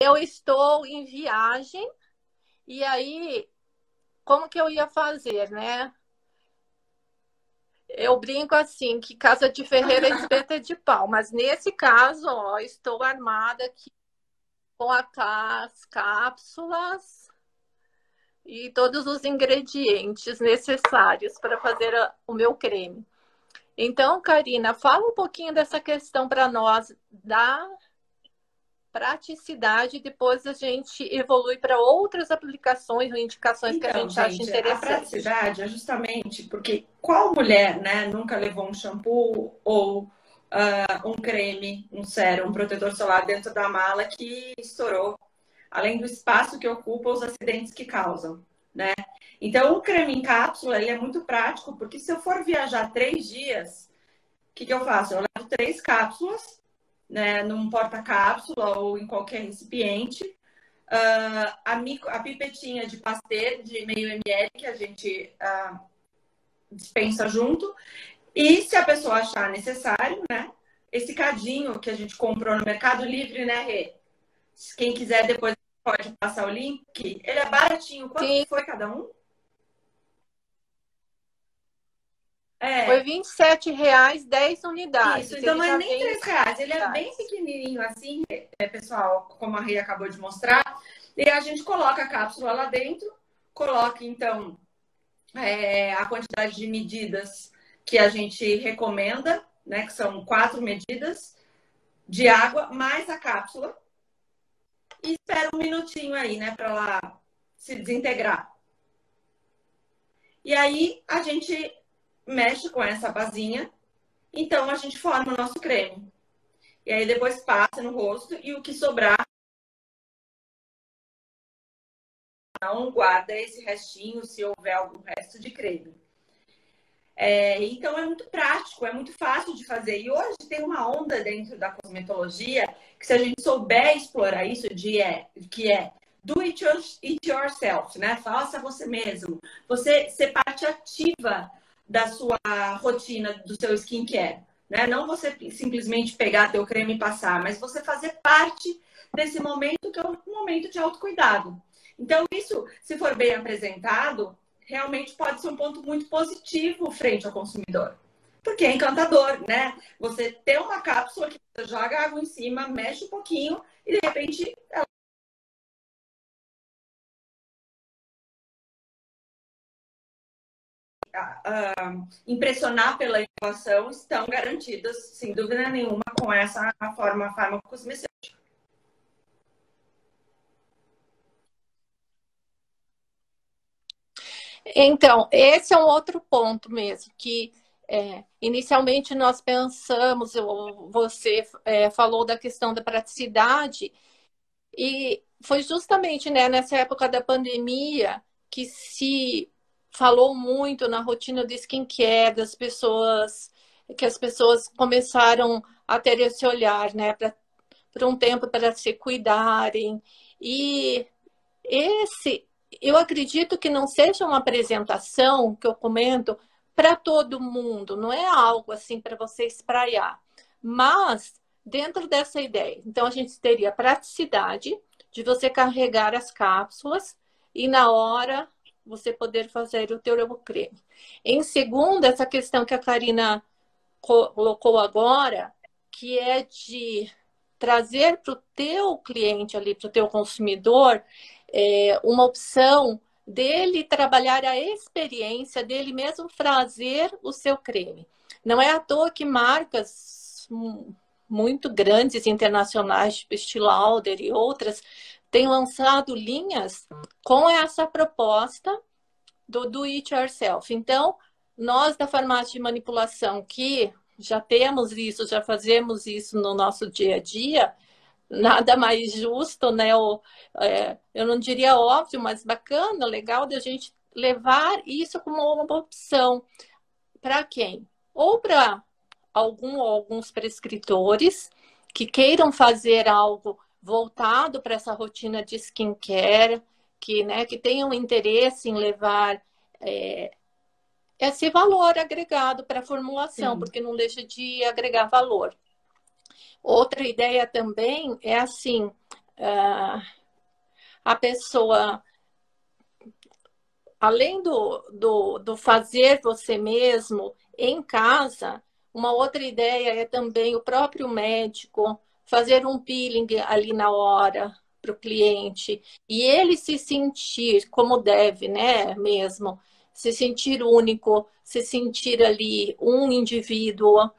Eu estou em viagem e aí, como que eu ia fazer, né? Eu brinco assim, que casa de ferreiro é espeta de pau, mas nesse caso, ó, estou armada aqui com as cápsulas e todos os ingredientes necessários para fazer o meu creme. Então, Karina, fala um pouquinho dessa questão para nós da praticidade, depois a gente evolui para outras aplicações ou indicações que a Então, gente acha gente, a interessante. praticidade é justamente porque qual mulher, né, nunca levou um shampoo ou um creme, um sérum, um protetor solar dentro da mala que estourou, além do espaço que ocupa, os acidentes que causam, né? Então, o creme em cápsula, ele é muito prático, porque se eu for viajar 3 dias, o que eu faço? Eu levo 3 cápsulas, né, num porta-cápsula ou em qualquer recipiente, a pipetinha de pastê de meio ml que a gente dispensa junto. E se a pessoa achar necessário, né? Esse cadinho que a gente comprou no Mercado Livre, né, Rê? Quem quiser depois pode passar o link. Ele é baratinho. Quanto Sim, que foi cada um? foi É, R$ 27, 10 isso. unidades. Então Ele não é já nem vem em R$ 3. Ele é bem unidades. pequenininho assim, pessoal, como a Rê acabou de mostrar. E a gente coloca a cápsula lá dentro, coloca então a quantidade de medidas que a gente recomenda, né? Que são 4 medidas de água, mais a cápsula. E espera um minutinho aí, né? Para ela se desintegrar. E aí a gente mexe com essa basinha. Então a gente forma o nosso creme. E aí depois passa no rosto e o que sobrar, não guarda esse restinho se houver algum resto de creme. Então é muito prático, é muito fácil de fazer. E hoje tem uma onda dentro da cosmetologia que se a gente souber explorar isso, que é do it yourself, né? Faça você mesmo. Você ser parte ativa da sua rotina, do seu skincare. Né? Não você simplesmente pegar teu creme e passar, mas você fazer parte desse momento que é um momento de autocuidado. Então, isso, se for bem apresentado, realmente pode ser um ponto muito positivo frente ao consumidor. Porque é encantador, né? Você ter uma cápsula que você joga água em cima, mexe um pouquinho e de repente ela impressionar pela inovação estão garantidas, sem dúvida nenhuma, com essa forma farmacosmecêutica. Então, esse é um outro ponto mesmo, que inicialmente nós pensamos, você falou da questão da praticidade, e foi justamente, né, nessa época da pandemia que se falou muito na rotina do skincare das pessoas, que as pessoas começaram a ter esse olhar, né, para um tempo para se cuidarem. E esse, eu acredito que não seja uma apresentação que eu comento para todo mundo, não é algo assim para você espraiar, mas dentro dessa ideia. Então, a gente teria a praticidade de você carregar as cápsulas e na hora você poder fazer o teu creme. Em segundo, essa questão que a Karina colocou agora, que é de trazer para o teu cliente ali, para o teu consumidor, uma opção dele trabalhar a experiência dele mesmo fazer o seu creme. Não é à toa que marcas muito grandes internacionais, tipo Estée Lauder e outras, têm lançado linhas com essa proposta do it yourself. Então, nós da farmácia de manipulação que já temos isso, já fazemos isso no nosso dia a dia, nada mais justo, né? Eu não diria óbvio, mas bacana, legal de a gente levar isso como uma opção. Para quem? Ou para alguns prescritores que queiram fazer algo voltado para essa rotina de skincare, que tenham interesse em levar esse valor agregado para a formulação, Sim. porque não deixa de agregar valor. Outra ideia também é assim, a pessoa, além do fazer você mesmo em casa, uma outra ideia é também o próprio médico fazer um peeling ali na hora para o cliente e ele se sentir como deve, né? Mesmo se sentir único, se sentir ali um indivíduo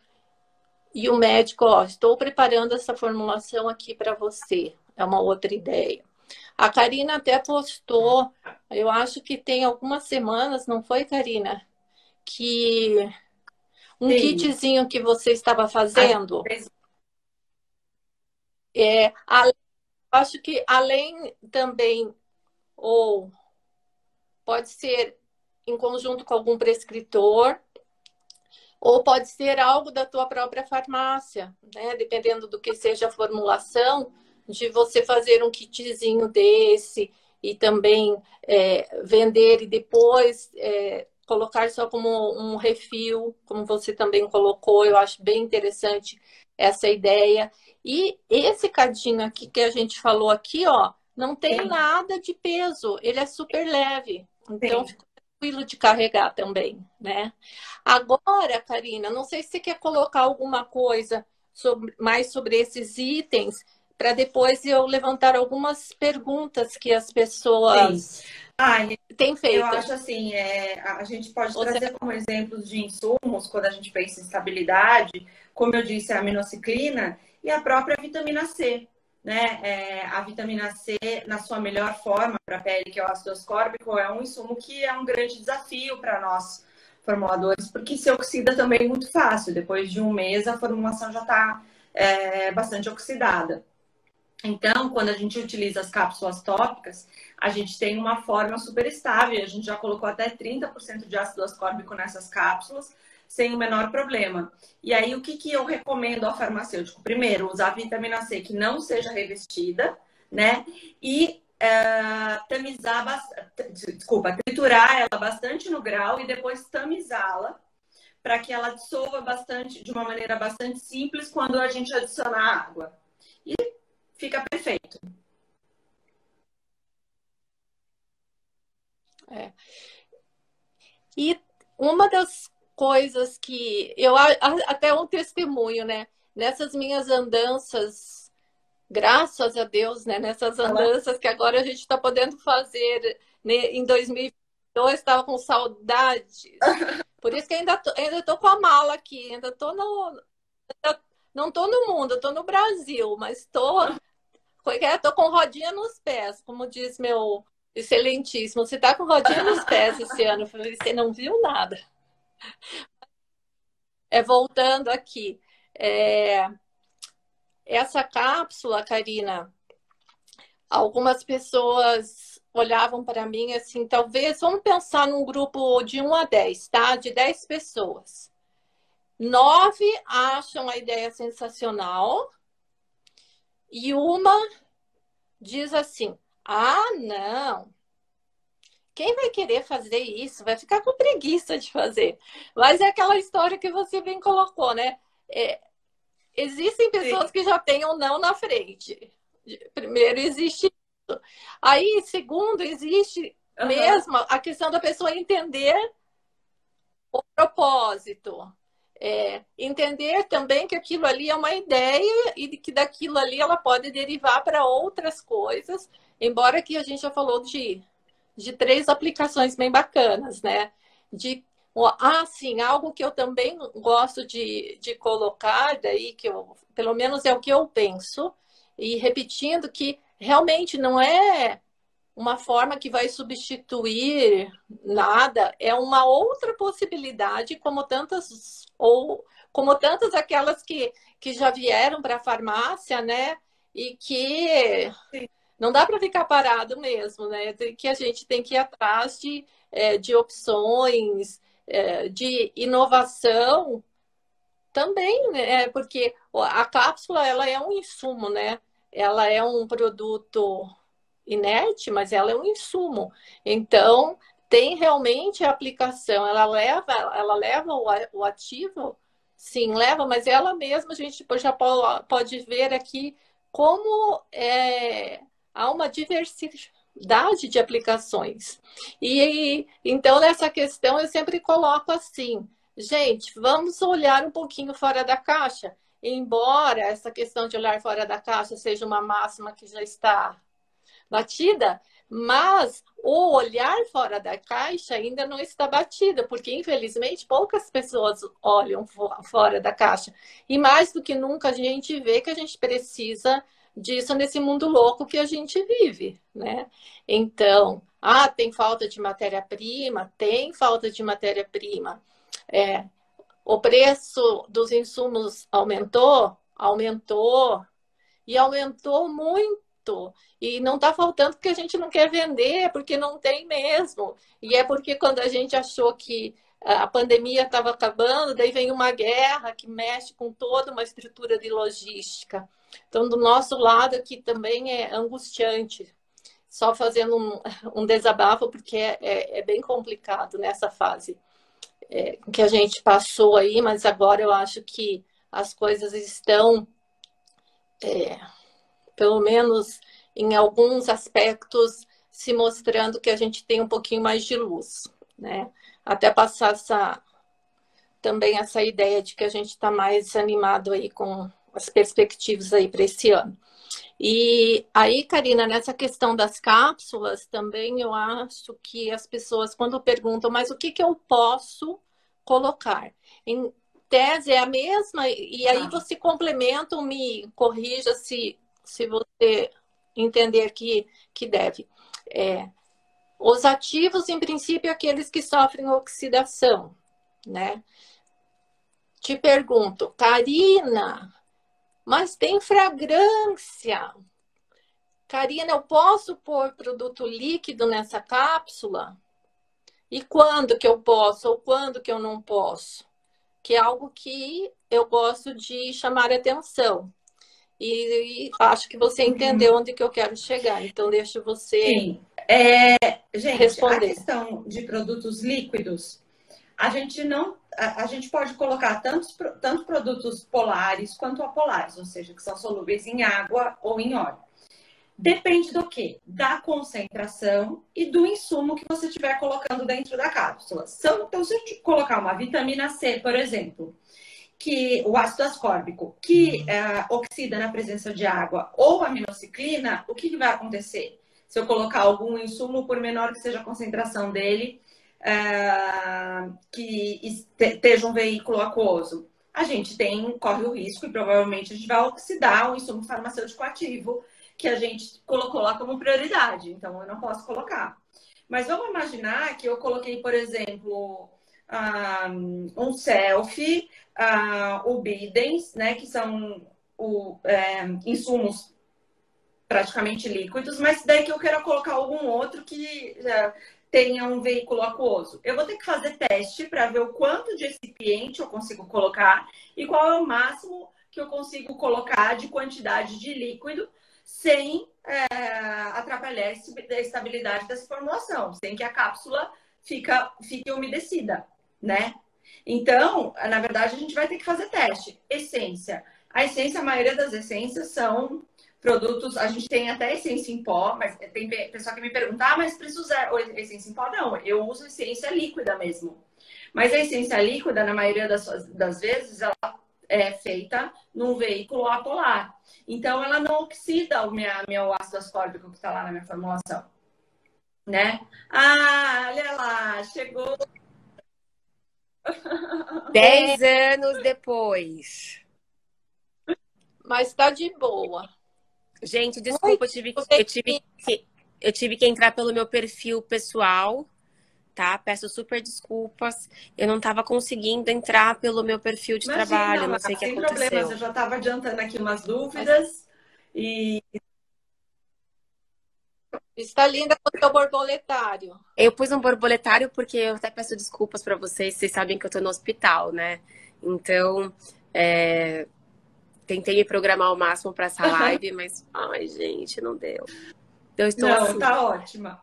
e o médico, ó, estou preparando essa formulação aqui para você. É uma outra ideia. A Karina até postou, eu acho que tem algumas semanas, não foi, Karina? Que um Sim. kitzinho que você estava fazendo. Acho que além também, ou pode ser em conjunto com algum prescritor, ou pode ser algo da tua própria farmácia, né? Dependendo do que seja a formulação, de você fazer um kitzinho desse e também vender e depois colocar só como um refil, como você também colocou. Eu acho bem interessante essa ideia. E esse cadinho aqui que a gente falou aqui, ó, não tem nada de peso, ele é super leve. Então, fica tranquilo de carregar também, né? Agora, Karina, não sei se você quer colocar alguma coisa mais sobre esses itens, para depois eu levantar algumas perguntas que as pessoas têm feito. Eu acho assim, a gente pode trazer como exemplos de insumos, quando a gente pensa em estabilidade, como eu disse, a aminociclina e a própria vitamina C. Né? A vitamina C, na sua melhor forma para a pele, que é o ácido ascórbico, é um insumo que é um grande desafio para nós formuladores, porque se oxida também muito fácil. Depois de um mês, a formulação já está bastante oxidada. Então, quando a gente utiliza as cápsulas tópicas, a gente tem uma forma super estável. A gente já colocou até 30% de ácido ascórbico nessas cápsulas, sem o menor problema. E aí, o que eu recomendo ao farmacêutico? Primeiro, usar vitamina C que não seja revestida, né? E triturar ela bastante no grau e depois tamizá-la para que ela dissolva bastante, de uma maneira bastante simples, quando a gente adicionar água. E fica perfeito. E uma das coisas que eu até um testemunho, né? Nessas minhas andanças, graças a Deus, né? Nessas andanças que agora a gente está podendo fazer, né? Em 2022, estava com saudades. Por isso que ainda tô com a mala aqui, ainda tô não estou no mundo, estou no Brasil, mas estou com rodinha nos pés, como diz meu excelentíssimo. Você está com rodinha nos pés esse ano. Eu falei, você não viu nada. Voltando aqui. Essa cápsula, Karina, algumas pessoas olhavam para mim assim, talvez, vamos pensar num grupo de 1 a 10, tá? De 10 pessoas. 9 acham a ideia sensacional e uma diz assim, não, quem vai querer fazer isso? Vai ficar com preguiça de fazer. Mas é aquela história que você bem colocou, né? Existem pessoas que já têm um não na frente. Primeiro, existe isso. Aí, segundo, existe mesmo a questão da pessoa entender o propósito. Entender também que aquilo ali é uma ideia e que daquilo ali ela pode derivar para outras coisas, embora que a gente já falou de 3 aplicações bem bacanas, né? Sim, algo que eu também gosto de colocar, daí que pelo menos é o que eu penso, e repetindo que realmente não é uma forma que vai substituir nada, é uma outra possibilidade, como tantas aquelas que já vieram para a farmácia, né? E que não dá para ficar parado mesmo, né? Que a gente tem que ir atrás de opções, de inovação também, né? Porque a cápsula ela é um insumo, né? Ela é um produto inerte, mas ela é um insumo. Então, tem realmente a aplicação. Ela leva o ativo, sim, leva, mas ela mesma a gente já pode ver aqui como há uma diversidade de aplicações. E então, nessa questão, eu sempre coloco assim, gente, vamos olhar um pouquinho fora da caixa. Embora essa questão de olhar fora da caixa seja uma máxima que já está batida, mas o olhar fora da caixa ainda não está batida, porque infelizmente poucas pessoas olham fora da caixa. E mais do que nunca a gente vê que a gente precisa disso nesse mundo louco que a gente vive, né? Então, tem falta de matéria-prima? Tem falta de matéria-prima. O preço dos insumos aumentou? Aumentou. E aumentou muito. E não está faltando porque a gente não quer vender, porque não tem mesmo. E é porque quando a gente achou que a pandemia estava acabando, daí vem uma guerra que mexe com toda uma estrutura de logística. Então, do nosso lado aqui também é angustiante. Só fazendo um desabafo, porque é bem complicado nessa fase que a gente passou aí, mas agora eu acho que as coisas estão pelo menos em alguns aspectos, se mostrando que a gente tem um pouquinho mais de luz, né? Até passar também essa ideia de que a gente está mais animado aí com as perspectivas aí para esse ano. E aí, Karina, nessa questão das cápsulas, também eu acho que as pessoas, quando perguntam, mas o que eu posso colocar? Em tese é a mesma, e aí você complementa ou me corrija se você entender que deve. Os ativos, em princípio, aqueles que sofrem oxidação, né? Te pergunto, Karina, mas tem fragrância. Karina, eu posso pôr produto líquido nessa cápsula? E quando que eu posso ou quando que eu não posso? Que é algo que eu gosto de chamar a atenção. E acho que você entendeu onde que eu quero chegar. Então, deixo você Sim. Gente, responder. a questão de produtos líquidos, a gente pode colocar tanto produtos polares quanto apolares, ou seja, que são solúveis em água ou em óleo. Depende do quê? Da concentração e do insumo que você estiver colocando dentro da cápsula. Então, se eu colocar uma vitamina C, por exemplo, que o ácido ascórbico, que oxida na presença de água, ou aminociclina, o que vai acontecer? Se eu colocar algum insumo, por menor que seja a concentração dele, que esteja um veículo aquoso, a gente corre o risco e provavelmente a gente vai oxidar o insumo farmacêutico ativo que a gente colocou lá como prioridade. Então, eu não posso colocar. Mas vamos imaginar que eu coloquei, por exemplo, um selfie, o Bidens, né, que são insumos praticamente líquidos, mas daí que eu quero colocar algum outro que tenha um veículo aquoso. Eu vou ter que fazer teste para ver o quanto de recipiente eu consigo colocar e qual é o máximo que eu consigo colocar de quantidade de líquido sem atrapalhar a estabilidade dessa formulação, sem que a cápsula fique umedecida, né? Então, na verdade, a gente vai ter que fazer teste. Essência. A maioria das essências são produtos, a gente tem até essência em pó, mas tem pessoa que me pergunta, mas precisa usar essência em pó? Não, eu uso essência líquida mesmo. Mas a essência líquida, na maioria das vezes, ela é feita num veículo apolar. Então, ela não oxida o meu ácido ascórbico que está lá na minha formulação. Né? Olha lá, chegou. 10 anos depois. Mas está de boa. Gente, desculpa, eu tive que entrar pelo meu perfil pessoal, tá? Peço super desculpas. Eu não estava conseguindo entrar pelo meu perfil de trabalho, não sei o que sem aconteceu. problemas, eu já estava adiantando aqui umas dúvidas. E está linda com o seu borboletário. Eu pus um borboletário porque eu até peço desculpas para vocês sabem que eu tô no hospital, né? Então, tentei me programar ao máximo para essa live, mas, ai, gente, não deu. Eu estou assim. Tá ótima.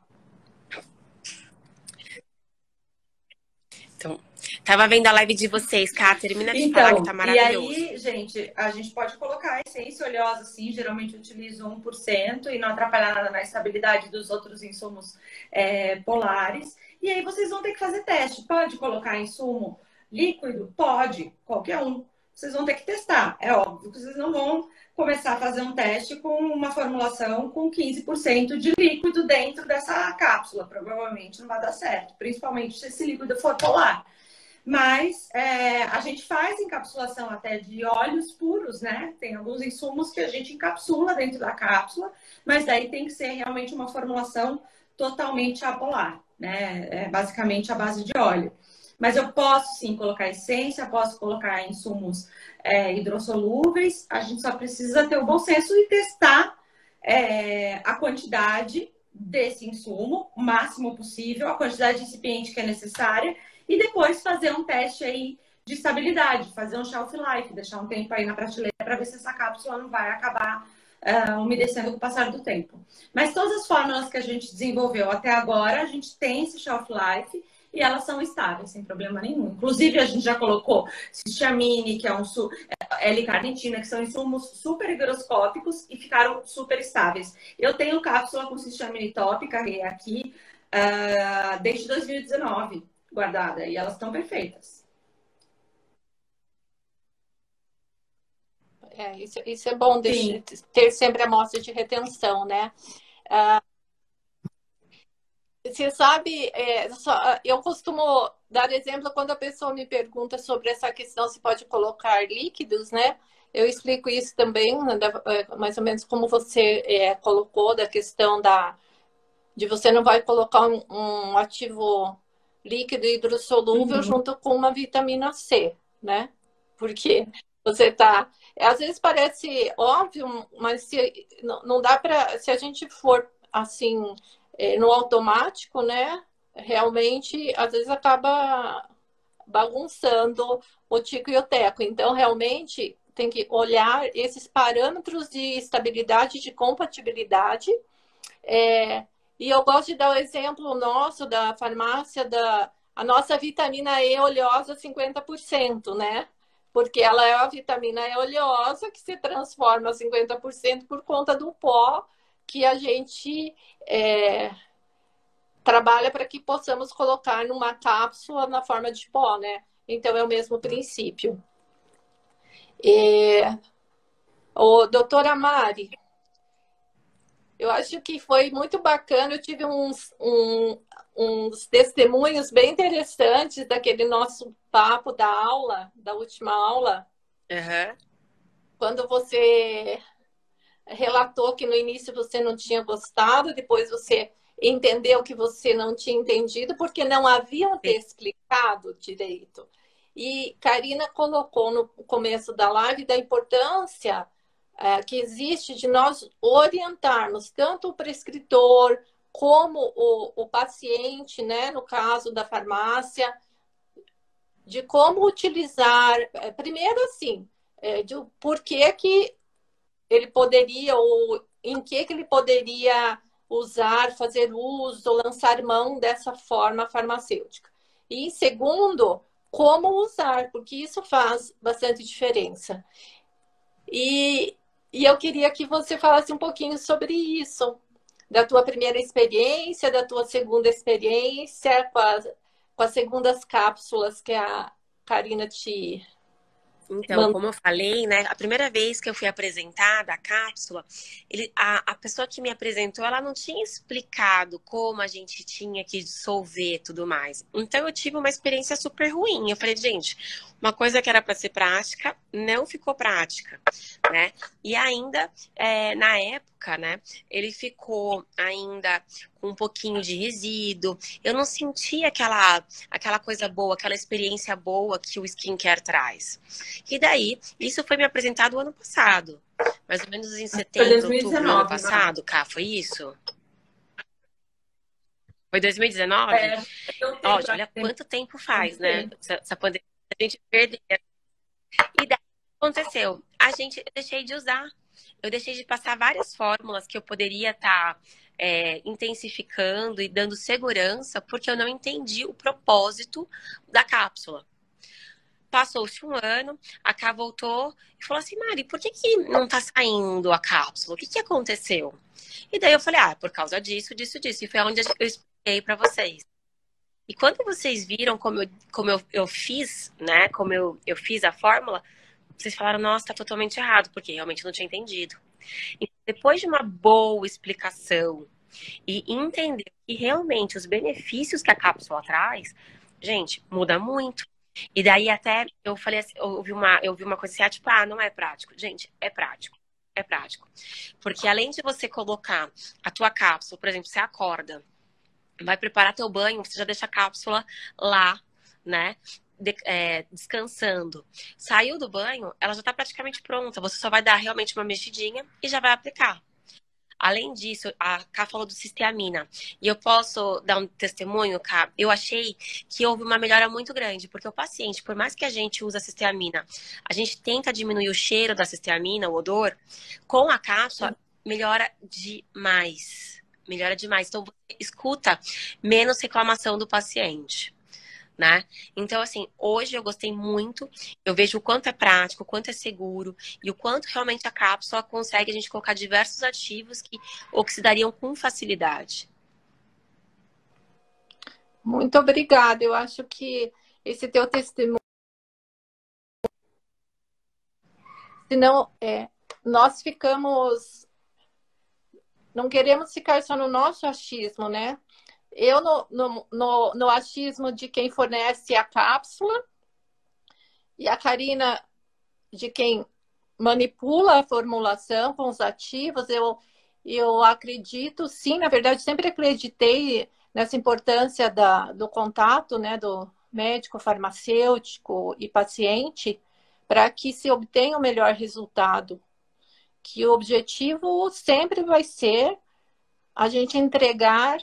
Tava vendo a live de vocês, Cá, termina de falar que tá maravilhoso. E aí, gente, a gente pode colocar a essência oleosa, sim, geralmente eu utilizo 1% e não atrapalhar nada na estabilidade dos outros insumos polares. E aí vocês vão ter que fazer teste. Pode colocar insumo líquido? Pode, qualquer um. Vocês vão ter que testar. É óbvio que vocês não vão começar a fazer um teste com uma formulação com 15% de líquido dentro dessa cápsula. Provavelmente não vai dar certo, principalmente se esse líquido for polar. Mas a gente faz encapsulação até de óleos puros, né? Tem alguns insumos que a gente encapsula dentro da cápsula, mas daí tem que ser realmente uma formulação totalmente apolar, né? Basicamente a base de óleo. Mas eu posso sim colocar essência, posso colocar insumos hidrossolúveis, a gente só precisa ter o bom senso e testar a quantidade desse insumo, o máximo possível, a quantidade incipiente que é necessária, e depois fazer um teste aí de estabilidade, fazer um shelf life, deixar um tempo aí na prateleira para ver se essa cápsula não vai acabar umedecendo com o passar do tempo. Mas todas as fórmulas que a gente desenvolveu até agora, a gente tem esse shelf life e elas são estáveis, sem problema nenhum. Inclusive, a gente já colocou cistiamine, que é L-carnitina, que são insumos super higroscópicos e ficaram super estáveis. Eu tenho cápsula com cistiamine top, carreguei aqui desde 2019, guardada, e elas estão perfeitas. Isso é bom, ter sempre amostra de retenção, né? Você sabe, eu costumo dar exemplo quando a pessoa me pergunta sobre essa questão se pode colocar líquidos, né? Eu explico isso também, mais ou menos como você colocou, da questão de você não vai colocar um ativo líquido hidrossolúvel junto com uma vitamina C, né? Porque você tá... Às vezes parece óbvio, mas não dá para... Se a gente for, assim, no automático, né? Realmente, às vezes acaba bagunçando o tico e o teco. Então, realmente, tem que olhar esses parâmetros de estabilidade, de compatibilidade. E eu gosto de dar o exemplo nosso da farmácia, a nossa vitamina E oleosa 50%, né? Porque ela é a vitamina E oleosa que se transforma 50% por conta do pó que a gente trabalha para que possamos colocar numa cápsula na forma de pó, né? Então é o mesmo princípio. Doutora Mari, eu acho que foi muito bacana. Eu tive uns testemunhos bem interessantes daquele nosso papo da aula, da última aula. Uhum. Quando você relatou que no início você não tinha gostado, depois você entendeu que você não tinha entendido, porque não haviam te explicado direito. E Karina colocou no começo da live da importância que existe de nós orientarmos tanto o prescritor como o paciente, né, no caso da farmácia, de como utilizar, primeiro assim, de por que ele poderia, ou em que ele poderia usar, fazer uso, ou lançar mão dessa forma farmacêutica. E segundo, como usar, porque isso faz bastante diferença. E eu queria que você falasse um pouquinho sobre isso, da tua primeira experiência, da tua segunda experiência, com as segundas cápsulas que a Karina te... Então, como eu falei, né? A primeira vez que eu fui apresentada a cápsula, a pessoa que me apresentou, ela não tinha explicado como a gente tinha que dissolver e tudo mais. Então, eu tive uma experiência super ruim. Eu falei, gente, uma coisa que era para ser prática, não ficou prática, né? E ainda, na época, né? Ele ficou ainda com um pouquinho de resíduo. Eu não senti aquela coisa boa, aquela experiência boa que o skincare traz. E daí, isso foi me apresentado ano passado. Mais ou menos em setembro, outubro do ano passado, Cá, foi isso? Foi 2019? Olha quanto tempo faz, né? Essa pandemia, a gente perdeu. E daí, o que aconteceu? Eu deixei de usar. Eu deixei de passar várias fórmulas que eu poderia estar intensificando e dando segurança, porque eu não entendi o propósito da cápsula. Passou-se um ano, a Ká voltou e falou assim, Mari, por que não tá saindo a cápsula? O que aconteceu? E daí eu falei, por causa disso, disso, disso. E foi onde eu expliquei para vocês. E quando vocês viram como eu fiz, né? Como eu fiz a fórmula, vocês falaram, nossa, tá totalmente errado, porque realmente eu não tinha entendido. E depois de uma boa explicação e entender que realmente os benefícios que a cápsula traz, gente, muda muito. E daí até eu falei assim, eu vi uma coisa assim, tipo, não é prático. Gente, é prático. É prático. Porque além de você colocar a tua cápsula, por exemplo, você acorda, vai preparar teu banho, você já deixa a cápsula lá, né? Descansando. Saiu do banho, ela já tá praticamente pronta. Você só vai dar realmente uma mexidinha e já vai aplicar. Além disso, a Ká falou do cisteamina. E eu posso dar um testemunho, Ká? Eu achei que houve uma melhora muito grande, porque o paciente, por mais que a gente use a cisteamina, a gente tenta diminuir o cheiro da cisteamina, o odor, com a cápsula, melhora demais. Melhora demais. Então, você escuta menos reclamação do paciente. Né? Então, assim, hoje eu gostei muito, eu vejo o quanto é prático, o quanto é seguro e o quanto realmente a cápsula consegue a gente colocar diversos ativos que oxidariam com facilidade. Muito obrigada. Eu acho que esse teu testemunho, senão nós ficamos, não queremos ficar só no nosso achismo, né? Eu no achismo de quem fornece a cápsula e a Karina de quem manipula a formulação com os ativos. Eu acredito, sim, na verdade, sempre acreditei nessa importância do contato, né, do médico, farmacêutico e paciente para que se obtenha o melhor resultado. Que o objetivo sempre vai ser a gente entregar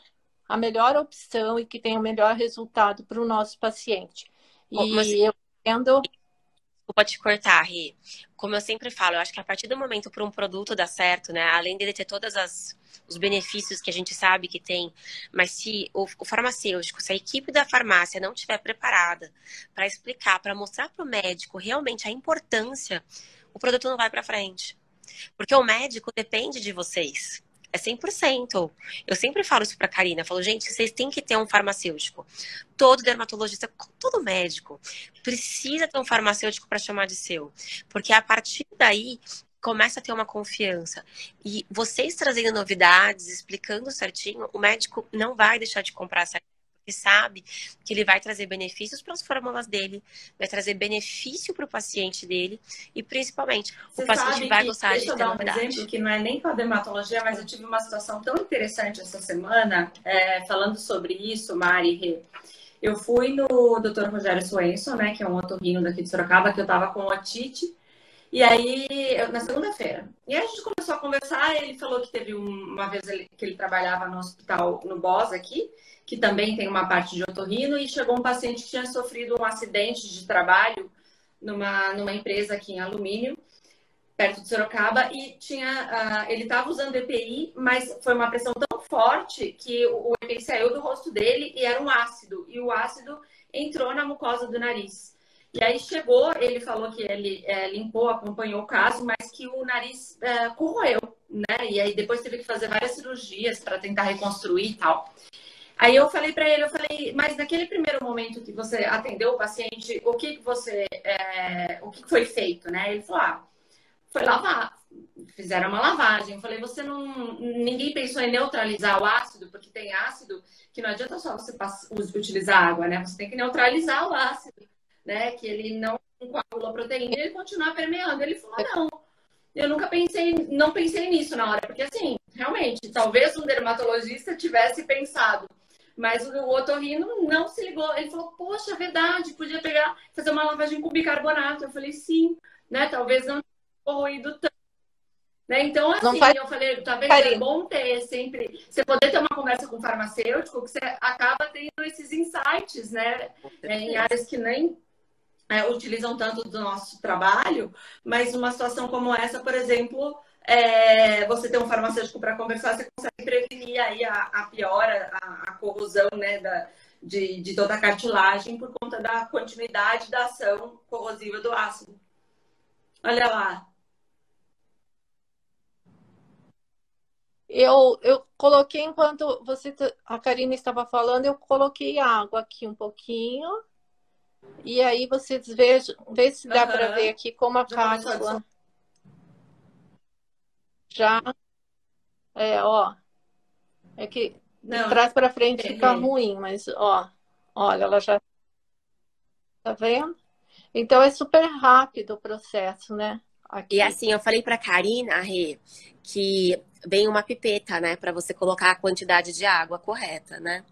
a melhor opção e que tenha o melhor resultado para o nosso paciente. E eu entendo... Desculpa te cortar, Rê. Como eu sempre falo, eu acho que a partir do momento para um produto dar certo, né? Além dele ter todos os benefícios que a gente sabe que tem, mas se o farmacêutico, se a equipe da farmácia não estiver preparada para explicar, para mostrar para o médico realmente a importância, o produto não vai para frente. Porque o médico depende de vocês. É 100%. Eu sempre falo isso pra Karina. Eu falo, gente, vocês têm que ter um farmacêutico. Todo dermatologista, todo médico precisa ter um farmacêutico para chamar de seu. Porque a partir daí começa a ter uma confiança. E vocês trazendo novidades, explicando certinho, o médico não vai deixar de comprar essa, porque sabe que ele vai trazer benefícios para as fórmulas dele, vai trazer benefício para o paciente dele e, principalmente, o paciente vai gostar de ter novidade. Deixa eu dar um exemplo que não é nem com a dermatologia, mas eu tive uma situação tão interessante essa semana, falando sobre isso, Mari e Rê. Eu fui no Dr. Rogério Swenson, né, que é um otorrino daqui de Sorocaba, que eu tava com otite. E aí, na segunda-feira. E aí a gente começou a conversar, ele falou que teve uma vez que ele trabalhava no hospital, no BOS aqui, que também tem uma parte de otorrino, e chegou um paciente que tinha sofrido um acidente de trabalho numa empresa aqui em alumínio, perto de Sorocaba, e ele estava usando EPI, mas foi uma pressão tão forte que o EPI saiu do rosto dele e era um ácido, e o ácido entrou na mucosa do nariz. E aí chegou, ele falou que ele limpou, acompanhou o caso, mas que o nariz corroeu, né? E aí depois teve que fazer várias cirurgias para tentar reconstruir e tal. Aí eu falei para ele, mas naquele primeiro momento que você atendeu o paciente, o que foi feito, né? Ele falou, foi lavar, fizeram uma lavagem. Eu falei, ninguém pensou em neutralizar o ácido, porque tem ácido que não adianta só você utilizar água, né? Você tem que neutralizar o ácido, né? Que ele não coagula a proteína e ele continua permeando. Ele falou, não. Eu não pensei nisso na hora, porque assim, realmente, talvez um dermatologista tivesse pensado, mas o otorrino não se ligou. Ele falou, poxa, é verdade, podia fazer uma lavagem com bicarbonato. Eu falei, sim, né? Talvez não tenha corroído tanto. Né? Então, assim, eu falei, talvez é bom ter sempre, você poder ter uma conversa com o farmacêutico, que você acaba tendo esses insights, né? Em áreas que nem utilizam tanto do nosso trabalho, mas numa situação como essa, por exemplo, você ter um farmacêutico para conversar, você consegue prevenir aí a piora, a corrosão, né, de toda a cartilagem por conta da continuidade da ação corrosiva do ácido. Olha lá. Eu coloquei, enquanto a Karina estava falando, eu coloquei água aqui um pouquinho. E aí vocês vê se dá para ver aqui como a cápsula já ó. É que de trás para frente fica ruim, mas ó, olha, ela já tá vendo? Então é super rápido o processo, né? Aqui. E assim, eu falei pra Karina, Rê, que vem uma pipeta, né, para você colocar a quantidade de água correta, né?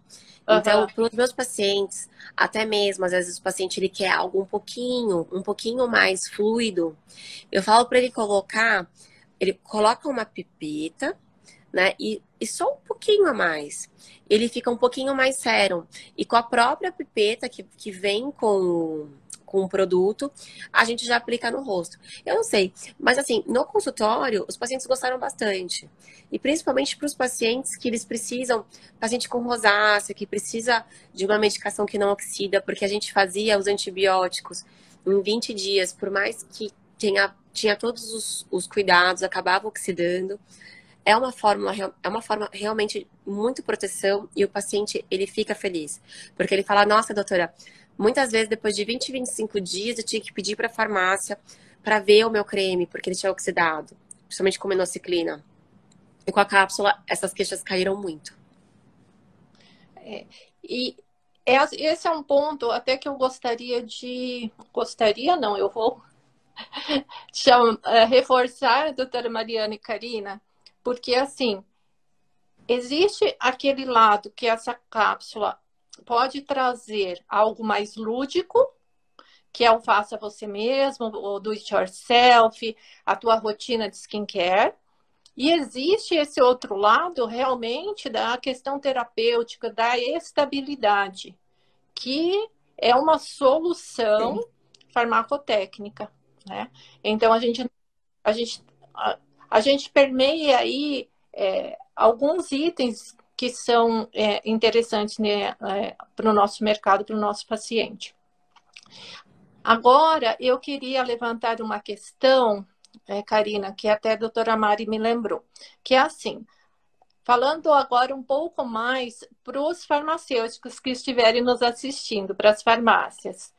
Então, para os meus pacientes, até mesmo, às vezes o paciente ele quer algo um pouquinho mais fluido, eu falo para ele coloca uma pipeta, né, e só um pouquinho a mais. Ele fica um pouquinho mais sérum. E com a própria pipeta que vem com o produto, a gente já aplica no rosto. Eu não sei, mas assim, no consultório, os pacientes gostaram bastante. E principalmente para os pacientes que eles precisam, paciente com rosácea, que precisa de uma medicação que não oxida, porque a gente fazia os antibióticos em 20 dias, por mais que tinha todos os cuidados, acabava oxidando. É uma forma realmente muito proteção e o paciente, ele fica feliz. Porque ele fala, nossa, doutora, muitas vezes depois de 20, 25 dias eu tinha que pedir para a farmácia para ver o meu creme, porque ele tinha oxidado, principalmente com minoxiclina. E com a cápsula, essas queixas caíram muito. Esse é um ponto até que eu gostaria não, eu vou reforçar a doutora Mariana e Karina, porque assim, existe aquele lado que essa cápsula pode trazer algo mais lúdico, que é o faça você mesmo, o do it yourself, a tua rotina de skincare. E existe esse outro lado realmente da questão terapêutica, da estabilidade, que é uma solução farmacotécnica, né? Então a gente permeia aí alguns itens que são interessantes, né, para o nosso mercado, para o nosso paciente. Agora, eu queria levantar uma questão, Karina, que até a doutora Mari me lembrou, que é assim, falando agora um pouco mais para os farmacêuticos que estiverem nos assistindo, para as farmácias.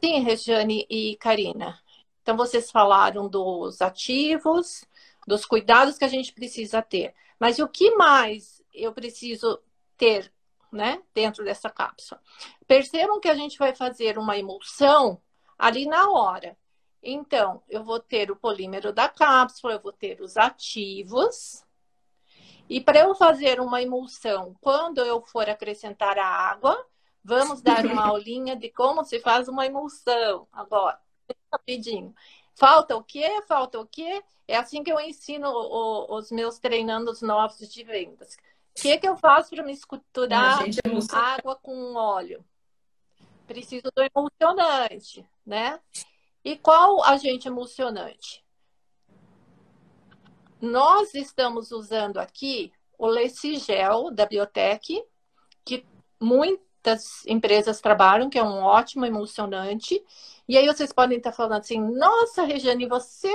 Sim, Regiane e Karina. Então, vocês falaram dos ativos, dos cuidados que a gente precisa ter. Mas o que mais eu preciso ter, né, dentro dessa cápsula? Percebam que a gente vai fazer uma emulsão ali na hora. Então, eu vou ter o polímero da cápsula, eu vou ter os ativos. E para eu fazer uma emulsão, quando eu for acrescentar a água, vamos dar uma aulinha de como se faz uma emulsão agora, rapidinho. Falta o quê? Falta o quê? É assim que eu ensino os meus treinandos novos de vendas. O que eu faço para misturar água com óleo? Preciso do emulsionante, né? E qual agente emulsionante? Nós estamos usando aqui o Lecigel da Biotech, que muitas empresas trabalham, que é um ótimo emulsionante. E aí vocês podem estar falando assim, nossa, Regiane, você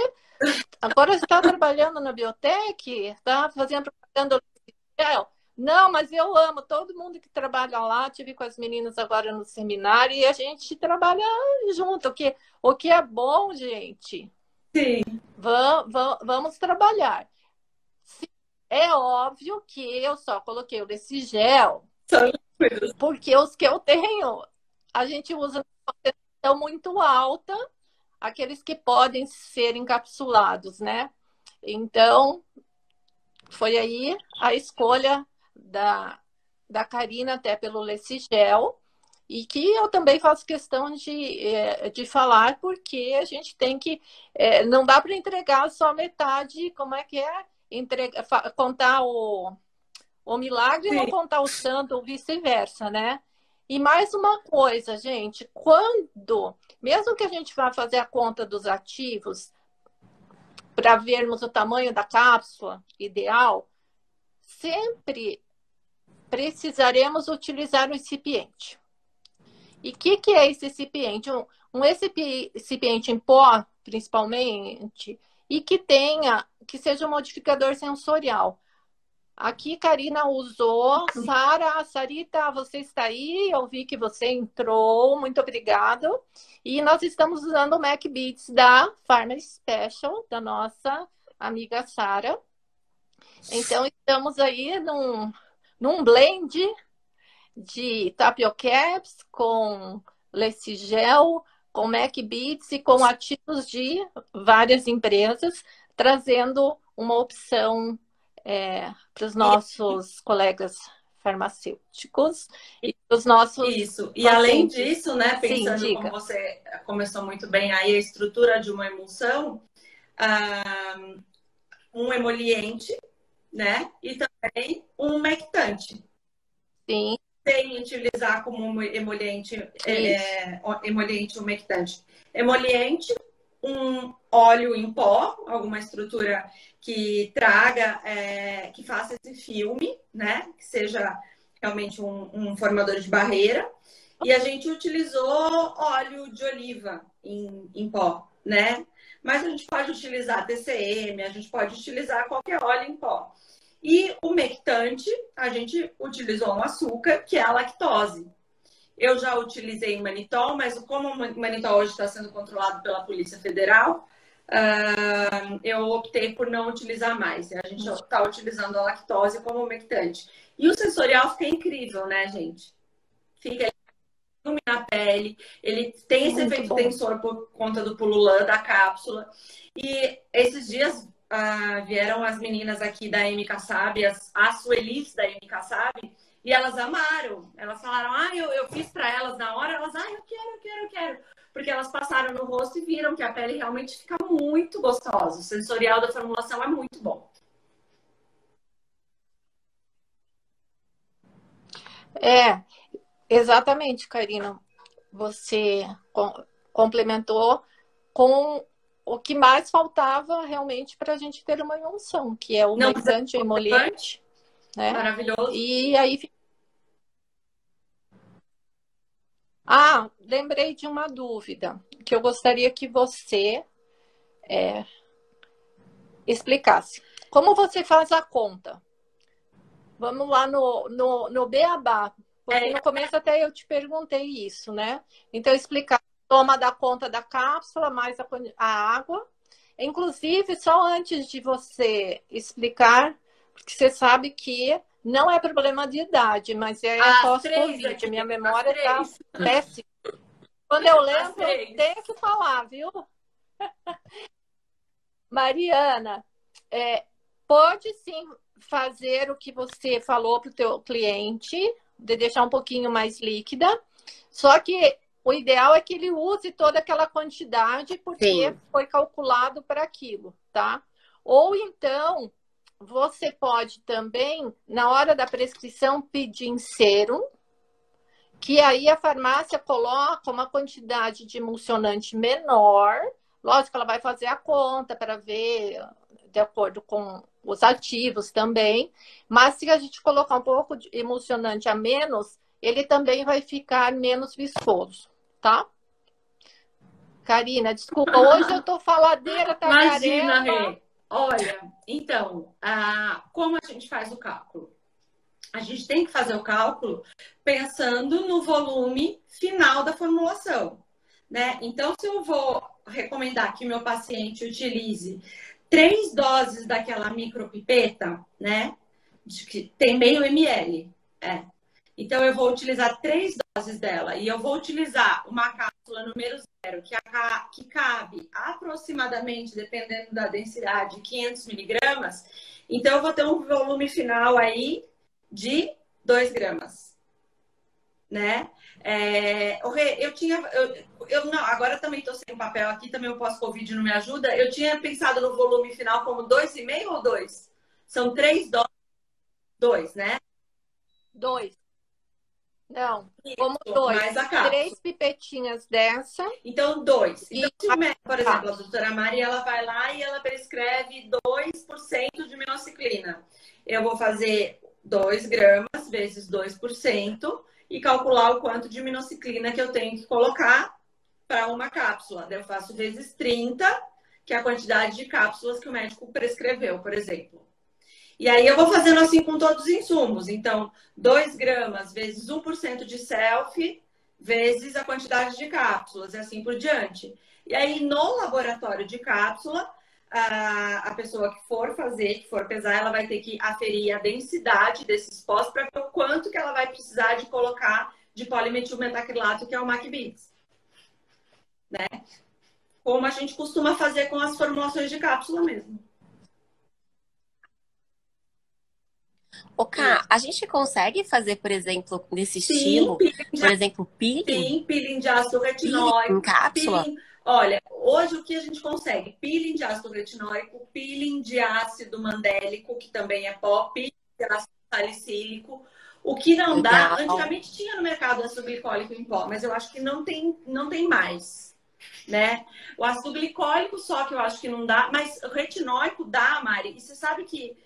agora está trabalhando na Biotech? Está fazendo propaganda do Lecigel? Não, mas eu amo todo mundo que trabalha lá. Tive com as meninas agora no seminário e a gente trabalha junto. O que é bom, gente. Sim. Vamos trabalhar. É óbvio que eu só coloquei o Lecigel porque os que eu tenho, a gente usa uma concentração muito alta, aqueles que podem ser encapsulados, né? Então, foi aí a escolha da Karina até pelo Lecigel, e que eu também faço questão de falar, porque a gente tem que... não dá para entregar só metade, como é que é? Contar o milagre e não contar o santo, ou vice-versa, né? E mais uma coisa, gente, mesmo que a gente vá fazer a conta dos ativos, para vermos o tamanho da cápsula ideal, sempre precisaremos utilizar um recipiente. E o que é esse recipiente? Um recipiente em pó, principalmente, e que seja um modificador sensorial. Aqui, Karina usou. Sarita, você está aí? Eu vi que você entrou. Muito obrigado. E nós estamos usando o Mac Beats da Pharma Special, da nossa amiga Sara. Então, estamos aí num blend de tapiocaps com Lecigel, com Mac Beats e com ativos de várias empresas, trazendo uma opção para os nossos colegas farmacêuticos e os nossos Isso. E pacientes. além disso, né, pensando Sim, como você começou muito bem aí a estrutura de uma emulsão, um emoliente, né, e também um umectante. Sim. Sem utilizar como emoliente, emoliente umectante. Emoliente, um óleo em pó, alguma estrutura que traga, que faça esse filme, né? Que seja realmente um formador de barreira. E a gente utilizou óleo de oliva em pó, né? Mas a gente pode utilizar TCM, a gente pode utilizar qualquer óleo em pó. E o umectante, a gente utilizou um açúcar, que é a lactose. Eu já utilizei manitol, mas como o manitol hoje está sendo controlado pela Polícia Federal, eu optei por não utilizar mais. A gente está utilizando a lactose como umectante. E o sensorial fica incrível, né, gente? Fica na pele, ele tem esse efeito tensor por conta do pululan da cápsula. E esses dias vieram as meninas aqui da MK Sabe, as Suelis da MK Sabe, e elas amaram. Elas falaram, eu fiz para elas na hora, elas, eu quero. Porque elas passaram no rosto e viram que a pele realmente fica muito gostosa. O sensorial da formulação é muito bom. Exatamente, Karina. Você complementou com o que mais faltava realmente para a gente ter uma emulsão, que é o umectante, o emoliente. Né? Maravilhoso. E aí... lembrei de uma dúvida que eu gostaria que você explicasse. Como você faz a conta? Vamos lá no Beabá. Porque no começo até eu te perguntei isso, né? Então, explicar. Toma da conta da cápsula, mais a água. Inclusive, só antes de você explicar, porque você sabe que não é problema de idade, mas é pós-Covid. Minha memória está péssima. Quando eu lembro, eu tenho que falar, viu? Mariana, pode sim fazer o que você falou para o teu cliente, de deixar um pouquinho mais líquida, só que o ideal é que ele use toda aquela quantidade, porque foi calculado para aquilo, tá? Ou então, você pode também, na hora da prescrição, pedir em sérum, que aí a farmácia coloca uma quantidade de emulsionante menor. Lógico, ela vai fazer a conta para ver, de acordo com os ativos também. Mas se a gente colocar um pouco de emulsionante a menos, ele também vai ficar menos viscoso, tá? Karina, desculpa, hoje eu tô faladeira, tá? Imagina, Rê. Olha, então, como a gente faz o cálculo? A gente tem que fazer o cálculo pensando no volume final da formulação, né? Então, se eu vou recomendar que meu paciente utilize 3 doses daquela micropipeta, né? Que tem meio ml. Então, eu vou utilizar 3 doses dela e eu vou utilizar uma cápsula número 0, que cabe aproximadamente, dependendo da densidade, 500 miligramas. Então, eu vou ter um volume final aí de 2 gramas, né? Agora também estou sem papel aqui, também o pós-Covid não me ajuda. Eu tinha pensado no volume final como 2,5 ou 2? São 3 doses. 2, né? 2. Não, como 2. 3 pipetinhas dessa. Então, 2. Então, por exemplo, a doutora Mari, ela vai lá e ela prescreve 2% de minoxiclina. Eu vou fazer 2 gramas vezes 2% e calcular o quanto de minociclina que eu tenho que colocar para uma cápsula. Daí eu faço vezes 30, que é a quantidade de cápsulas que o médico prescreveu, por exemplo. E aí eu vou fazendo assim com todos os insumos. Então, 2 gramas vezes 1% de selfie vezes a quantidade de cápsulas, e assim por diante. E aí, no laboratório de cápsula, a pessoa que for fazer, que for pesar, ela vai ter que aferir a densidade desses pós para ver o quanto que ela vai precisar de colocar de polimetilmetacrilato, que é o MACBITS, né? Como a gente costuma fazer com as formulações de cápsula mesmo. Ô, Ká, a gente consegue fazer, por exemplo, nesse Sim, estilo, por exemplo, Sim, peeling? peeling de ácido Peeling retinóico. em cápsula? Peeling, olha, hoje o que a gente consegue? Peeling de ácido retinóico, peeling de ácido mandélico, que também é pó, peeling de ácido salicílico. O que não dá, Legal. antigamente tinha no mercado ácido glicólico em pó, mas eu acho que não tem mais, né? O ácido glicólico só que eu acho que não dá, mas o retinóico dá, Mari. E você sabe que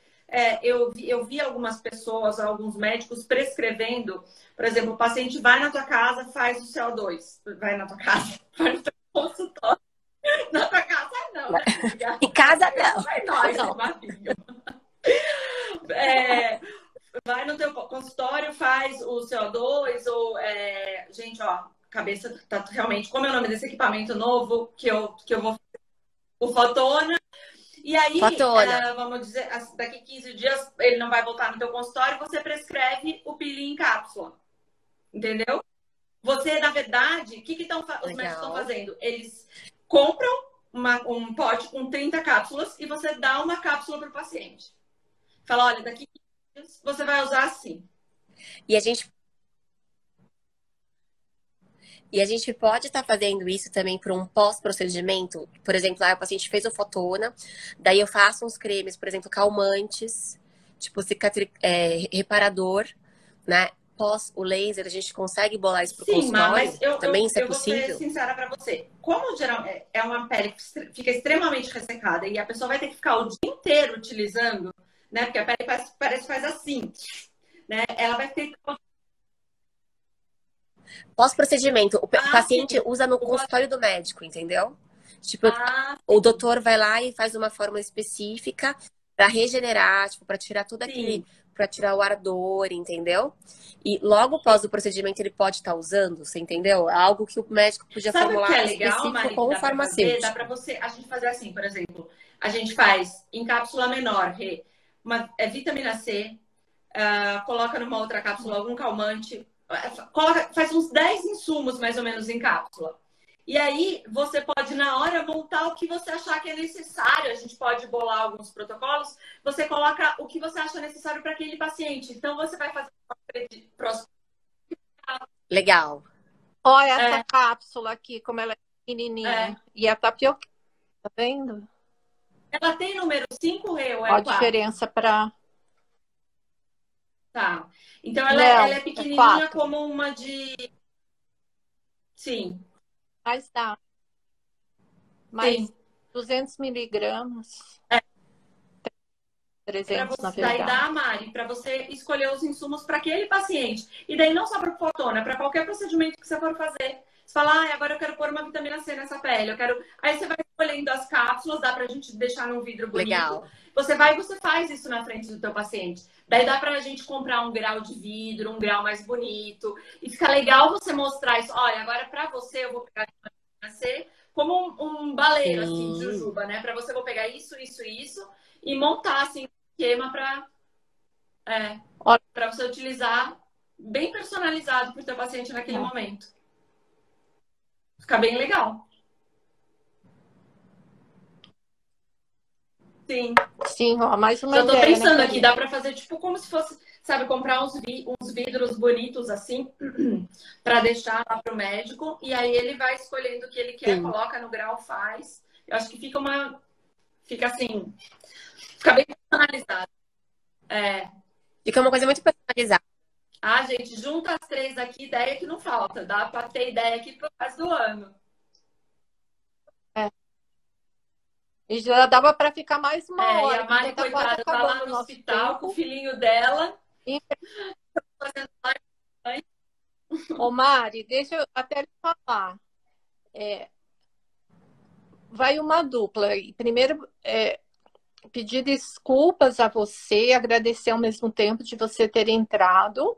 eu vi algumas pessoas, alguns médicos prescrevendo, por exemplo, o paciente vai na tua casa, faz o CO2. Vai na tua casa, vai no teu consultório. Na tua casa não, né, amiga? Em casa não. Vai nós, Não. Marinho. Vai no teu consultório, faz o CO2 ou... gente, ó, cabeça tá realmente... Como é o nome desse equipamento novo que eu vou fazer? O Fotona. E aí, Fotona. vamos dizer, daqui 15 dias ele não vai voltar no teu consultório, você prescreve o peeling em cápsula. Entendeu? Você, na verdade, o que os médicos estão fazendo? Eles compram um pote com 30 cápsulas e você dá uma cápsula para o paciente. Fala, olha, daqui 15 dias você vai usar assim. E a gente pode estar fazendo isso também para um pós-procedimento. Por exemplo, o paciente fez o fotona, daí eu faço uns cremes, por exemplo, calmantes, tipo reparador, né? Pós o laser, a gente consegue bolar isso para o consultório? Mas também isso é vou ser possível? sincera para você. Como geralmente é uma pele que fica extremamente ressecada e a pessoa vai ter que ficar o dia inteiro utilizando, né? Porque a pele parece faz assim, né? Ela vai ter que... Pós-procedimento, o paciente sim. usa no consultório do médico, entendeu? Tipo, o doutor vai lá e faz uma fórmula específica para regenerar, tipo, para tirar todo aquele, para tirar o ardor, entendeu? E logo após o procedimento ele pode estar usando, você entendeu? Algo que o médico podia formular que é legal, específico Mari, com o farmacêutico. Dá para a gente fazer assim, por exemplo, a gente faz em cápsula menor, vitamina C, coloca numa outra cápsula algum calmante, faz uns 10 insumos mais ou menos em cápsula. E aí você pode, na hora, montar o que você achar que é necessário. A gente pode bolar alguns protocolos. Você coloca o que você acha necessário para aquele paciente. Então você vai fazer... Legal. Olha essa cápsula aqui, como ela é pequenininha. E a tapioca, tá vendo? Ela tem número 5, Rê, ou é 4? Olha a diferença para... Tá. Então ela é pequenininha como uma de... Sim. Mas dá. Mas 200 miligramas. 300, na verdade. Daí dá, Mari, para você escolher os insumos para aquele paciente. E daí não só para o fotona, para qualquer procedimento que você for fazer. Você fala, agora eu quero pôr uma vitamina C nessa pele. Aí você vai escolhendo as cápsulas, dá pra gente deixar num vidro bonito. Legal. Você faz isso na frente do teu paciente. Daí dá pra gente comprar um grau de vidro, um grau mais bonito. E fica legal você mostrar isso. Olha, agora pra você eu vou pegar a vitamina C como um baleiro, assim, de jujuba, né? Pra você eu vou pegar isso e montar, assim, um esquema pra você utilizar bem personalizado pro teu paciente naquele momento. Fica bem legal. Sim. Sim, ó, mais uma ideia. Eu tô pensando, né, aqui, dá dá pra fazer tipo como se fosse, sabe, comprar uns vidros bonitos assim, pra deixar lá pro médico, e aí ele vai escolhendo o que ele quer, coloca no grau, faz. Eu acho que fica assim, fica bem personalizado. Fica uma coisa muito personalizada. Gente, junta as 3 aqui, ideia que não falta. Dá pra ter ideia aqui pro resto do ano. E já dava para ficar mais uma hora. E a Mari, coitada, tá lá no hospital com o filhinho dela. Ô, Mari, deixa eu até lhe falar. É, vai uma dupla aí. Primeiro, pedir desculpas a você, agradecer ao mesmo tempo de você ter entrado.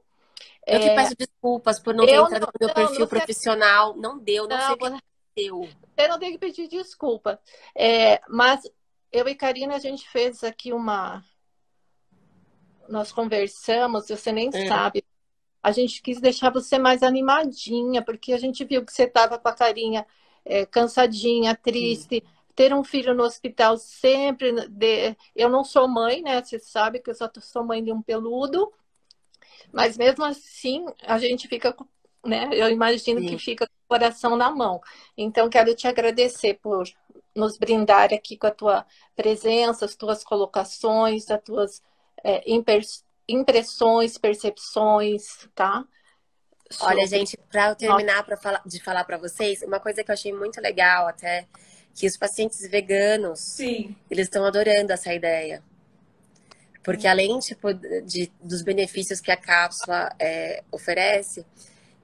Eu que peço desculpas por não ter Eu entrado no meu não, perfil profissional. Não deu, não sei o que não, aconteceu. você não tem que pedir desculpa. Mas eu e Karina, a gente fez aqui nós conversamos, você nem sabe. A gente quis deixar você mais animadinha, porque a gente viu que você estava com a carinha cansadinha, triste. Ter um filho no hospital sempre. Eu não sou mãe, né? Você sabe que eu só sou mãe de um peludo, mas mesmo assim a gente fica, né? Eu imagino que fica com o coração na mão. Então, quero te agradecer por nos brindar aqui com a tua presença, as tuas colocações, as tuas impressões, percepções, tá? Olha, gente, para eu terminar de falar para vocês, uma coisa que eu achei muito legal até, que os pacientes veganos, Sim, eles estão adorando essa ideia. Porque além, tipo, dos benefícios que a cápsula oferece,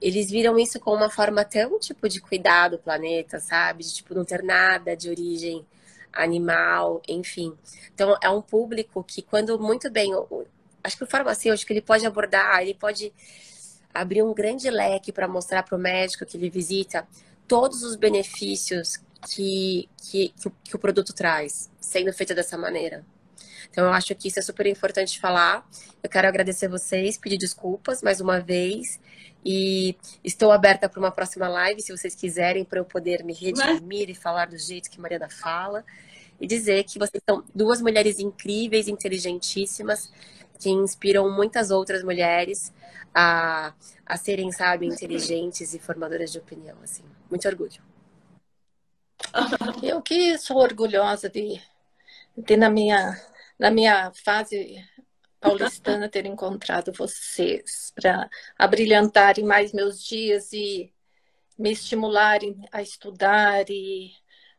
eles viram isso como uma forma tão, tipo, de cuidar do planeta, sabe? De, tipo, não ter nada de origem animal, enfim. Então, é um público que, quando muito bem... acho que o farmacêutico, ele pode abordar, ele pode abrir um grande leque para mostrar para o médico que ele visita todos os benefícios que o produto traz, sendo feito dessa maneira. Então, eu acho que isso é super importante falar. Eu quero agradecer vocês, pedir desculpas mais uma vez. E estou aberta para uma próxima live, se vocês quiserem, para eu poder me redimir e falar do jeito que Mariana fala. E dizer que vocês são duas mulheres incríveis, inteligentíssimas, que inspiram muitas outras mulheres a serem, sabe, inteligentes e formadoras de opinião. Assim. Muito orgulho. Eu que sou orgulhosa de ter na minha fase paulistana ter encontrado vocês para abrilhantarem mais meus dias e me estimularem a estudar e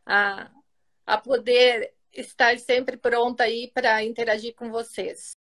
a poder estar sempre pronta aí para interagir com vocês.